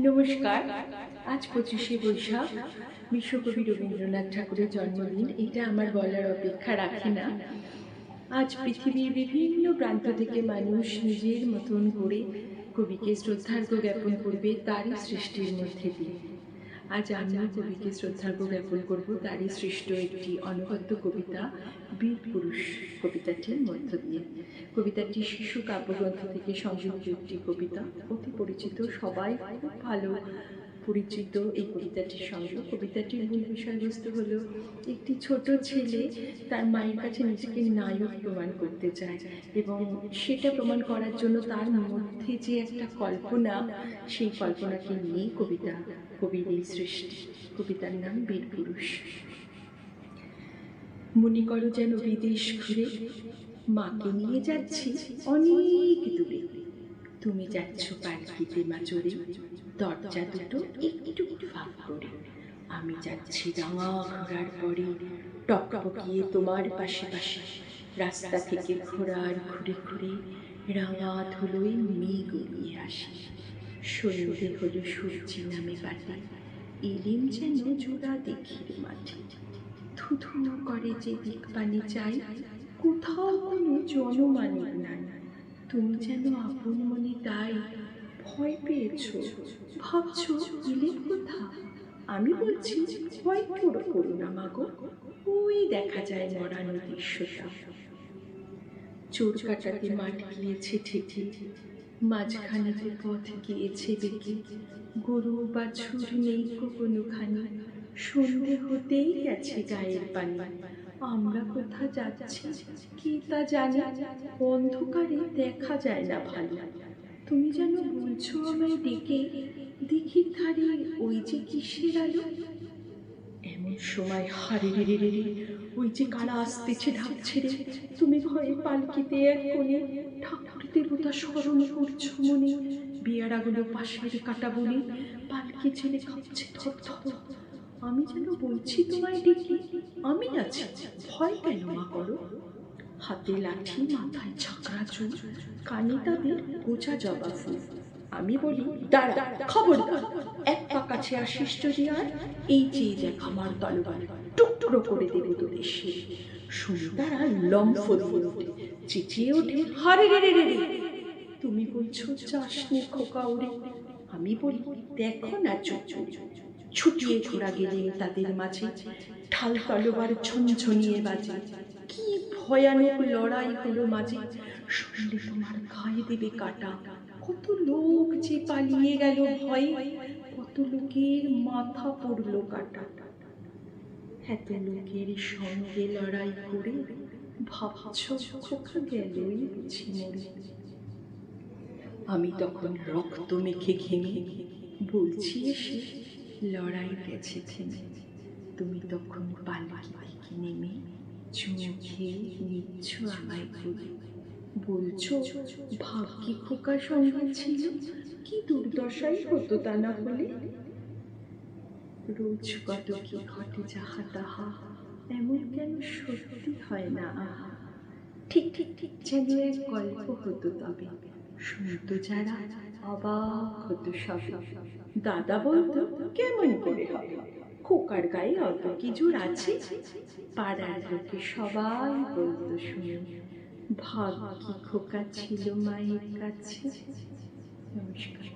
নমস্কার। আজ 25শে বৈশাখ, বিশ্বকবি রবীন্দ্রনাথ ঠাকুরের জন্মদিন। এটা আমার বলার অপেক্ষা রাখে না। আজ পৃথিবীর বিভিন্ন প্রান্ত থেকে মানুষ নিজের মতন করে কবিকে শ্রদ্ধার্ঘ জ্ঞাপন করবে তারই সৃষ্টির মধ্যে দিয়ে। আজ আমিও কবিকে শ্রদ্ধার্ঘ জ্ঞাপন করব তারই সৃষ্ট একটি অনবদ্য কবিতা বীরপুরুষ কবিতাটির মধ্য দিয়ে। কবিতাটি শিশু কাব্যগ্রন্থ থেকে সংগৃহীত একটি কবিতা, অতি পরিচিত, সবাই খুব ভালো পরিচিত এই কবিতাটির সঙ্গে। কবিতাটির মূল বিষয়বস্তু হলো একটি ছোট ছেলে তার মায়ের কাছে নিজেকে নায়ক প্রমাণ করতে চায় এবং সেটা প্রমাণ করার জন্য তার মধ্যে যে একটা কল্পনা, সেই কল্পনাকে নিয়েই কবিতা, কবির এই সৃষ্টি। কবিতার নাম বীরপুরুষ। মনে করো যেন বিদেশ ঘুরে মাকে নিয়ে যাচ্ছি অনেক দূরে। তুমি যাচ্ছ পালকিতে মা চড়ে, দরজা দুটো একটু ফাঁক করে। আমি যাচ্ছি রাঙা ঘোড়ার পরে, টকটকিয়ে তোমার পাশে পাশে। রাস্তা থেকে ঘোড়ার ঘুরে ঘুরে রাঙা ধুলোয় মেঘ উড়িয়ে আসে। সন্ধ্যে হলো সূর্যি নামে বাটে, এলিম যেন জোড়া দেখির মাঠে। থুথু করে যে দিক পানি চাই, কোথাও কোনো জনমানব নাই। তুমি যেন আপন মনে তাই ভয় পেয়েছ, ভাবছ এলে কোথা। আমি বলছি ভয় করো না মাগো, ওই দেখা যায় মরা নদীর সোতা। চোর কাটাতে মাঠ গিয়েছে ঠিকই, মাঝখানেতে পথ গিয়েছে বেঁকে। গরু বাছুর নেই কোনোখানে, সন্ধে হতেই গেছে গায়ের পানি। আমরা কোথা যাচ্ছি কি তা জানি, অন্ধকারে দেখা যায় না ভালো। তুমি যেন বলছো আমায় ডেকে, দিঘির ধারে ওই যে কিসের আলো। এমন সময় হারে রে রে রে, ওই যে কারা আসতেছে ঢাক ছেড়ে। তুমি ভয়ে পালকিতে এক কোণে, ঠাকুর দেবতা স্মরণ করছো মনে। বিয়ারাগুলো পাশের কাটা বনে, পালকি ছেলে কাঁপছে থর থর। আমি যেন বলছি তোমায় ডেকে, আমি আছি, ভয় কেন মা করো। হাতে লাঠি, মাথায় ছাকরা চুল, কানে তাদের গোছা জবা ফুল। আমি বলি দাঁড়া, খবরদার, এক পা কাছে আসিস যদি আর, এই চেয়ে দেখ আমার তলোয়ার, টুকরো করে দেব তোদের শির। শুনে তারা লম্ফ দিয়ে ওঠে, চেঁচিয়ে ওঠে হারে রে রে রে রে। তুমি বলছো যাসনি খোকা ওরে। আমি বলি দেখো না চোখ, ছুটিয়ে ঘোড়া গেলে তাদের মাঝে, ঢাল তলোয়ার ঝনঝনিয়ে বাজে। কি ভয়ানক লড়াই হলো মাঝে, শুনলে তোমার গায়ে দেবে কাটা। কত লোক যে পালিয়ে গেল ভয়ে, কত লোকের মাথা পড়লো কাটা। এত লোকের সঙ্গে লড়াই করে ভাবছ খোকা গেলই বুঝি মরে। আমি তখন রক্ত মেখে ঘেমে বলছি এসে লড়াই গেছে থেমে। তুমি তখন পালকি থেকে নেমে চুমুখে নিচ্ছ আমায় করে, বলছো ভাগ্যি খোকা সঙ্গে ছিল, কি দুর্দশাই হতো তা না হলে। রোজ কত কি ঘটে যাহা তাহা, এমন কেন সত্যি হয় না আহা। ঠিক ঠিক ঠিক যেন এক গল্প হতো তবে, শুনতো যারা অবাক হতো সবে। দাদা বলতো কেমন করে হবে, খোকার গায়ে অত কি জোর আছে। পাড়ার লোকে সবাই বলতো শুনে, ভাগ্যি খোকা ছিল মায়ের কাছে। নমস্কার।